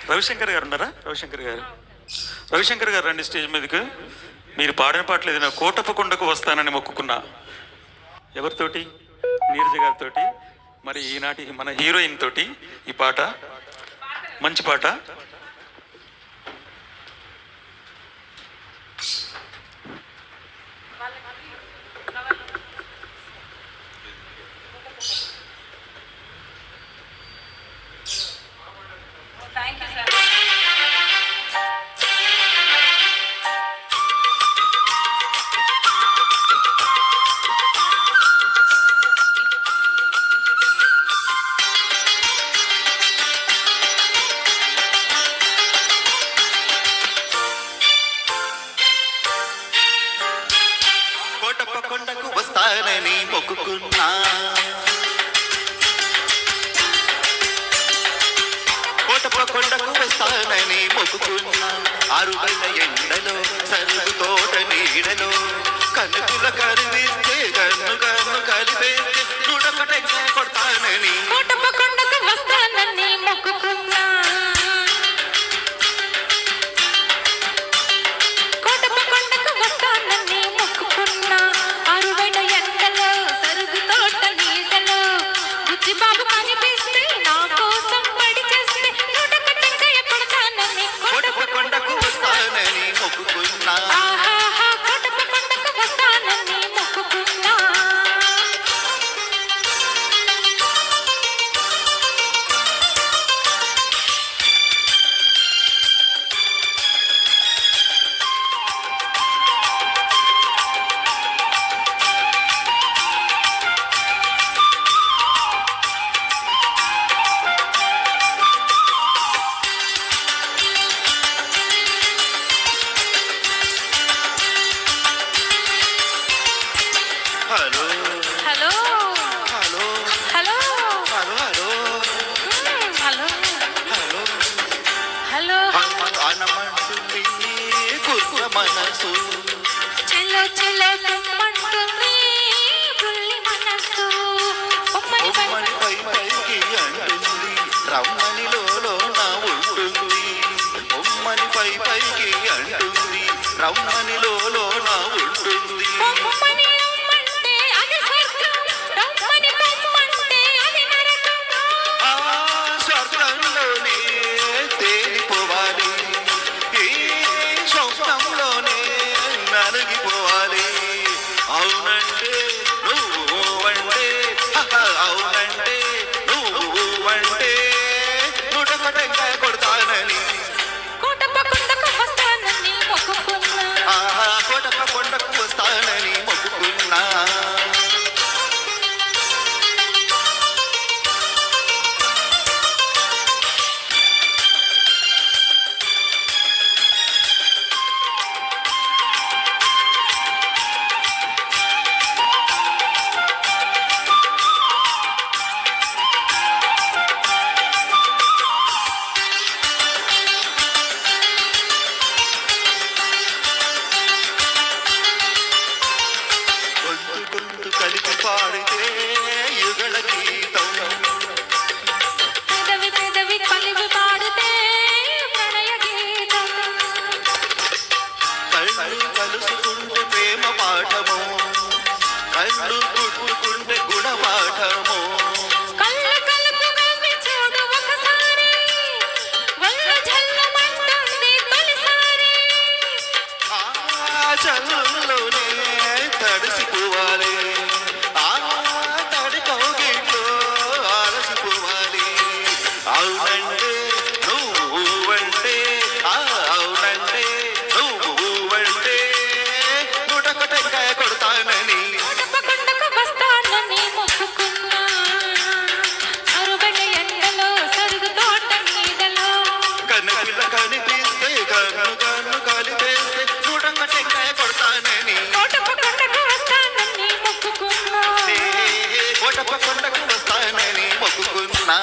రవిశంకర్ గారు ఉన్నారా? రవిశంకర్ గారు రండి స్టేజ్ మీదకు. మీరు పాడిన పాటలు ఏదైనా కోటప్పకొండకు వస్తానని మొక్కుకున్నా. ఎవరితోటి? నీరజ గారితోటి. మరి ఈనాటి మన హీరోయిన్ తోటి ఈ పాట, మంచి పాట. కోటప్పకొండకు వస్తానని మొక్కుకున్నా, కోటప్పకొండకు వస్తానని మొక్కుకున్నా. 6 బయట ఎండలో సరుగు తోట నీడలో కనుకుల కరివిస్తే గన్ను గన్ను కలిపేస్తే చూడకటే కొడతానని కోటప్పకొండకు వస్తానని మొక్కుకున్నా. కోటప్పకొండకు వస్తానని మొక్కుకున్నా. 6 బయట ఎండలో సరుగు తోట నీడలో బుజ్జి బాబు కనిపిస్తే నా కోసం పడి చేస్తే చూడకటే కొడతానని కోటప్పకొండకు వస్తానని మొక్కుకున్నా. కోటప్పకొండకు వస్తానని మొక్కుకున్నా. Hello hello hello hello hello hello hello hello hello అనమంటుంది కుర్ర మనసు, చెల్లో చెల్లో తుమ్మంటుంది బుల్లి మనసు. ఉమ్మడి బొమ్మని పై పైకి అంటుంది రమ్మనిలో నా ఉంటుంది. బొమ్మని పై పైకి అంటుంది రమ్మనిలో నా ఉంటుంది. ఉమ్మని ఉమ్మంటే అది స్వర్గం, రమ్మని పొమ్మంటే అది నరకం. ఆ స్వర్గంలోనే తేలిపోవాలి, ఈ స్వప్నంలోనే నలిగిపోవాలి. అవునంటే నువ్వంటే, అవునంటే నువ్వంటే నుడకటంగా కొడతానని కోటప్పకొండకు వస్తానని మొక్కుకున్నా. కోటప్పకొండకు వస్తానని మొక్కుకున్నా. గొంతు గొంతు కలిపి పాడితే యుగళ గీతం, పెదవి పెదవి కలిపి పాడితే ప్రణయ గీతం. కళ్ళు కలుసుకుంటే ప్రేమ పాఠము, కళ్ళు కుట్టుకుంటే గుణపాఠము. కళ్ళు కలుపుకొని చూడు ఒకసారి, ఒళ్ళు జల్లుమంటుంది తొలిసారి. ఆ చల్లంలోనే తడిసిపోవాలి, ఆ తడి కౌగిట్లో ఆలసిపోవాలి. అవునంటే నువ్వంటే, అవునంటే నువ్వంటే నుడకటంగా కొడతానని కోటప్పకొండకు వస్తానని మొక్కుకున్నా. 6 బయట ఎండలో సరుగు తోట నీడలో కనుపిల్ల కనిపిస్తే గన్ను గన్ను కలిపేస్తే చూడకటంగా కొడతానని కోటప్పకొండకు వస్తానని మొక్కుకున్నా. కోటప్పకొండకు వస్తానని మొక్కుకున్నా.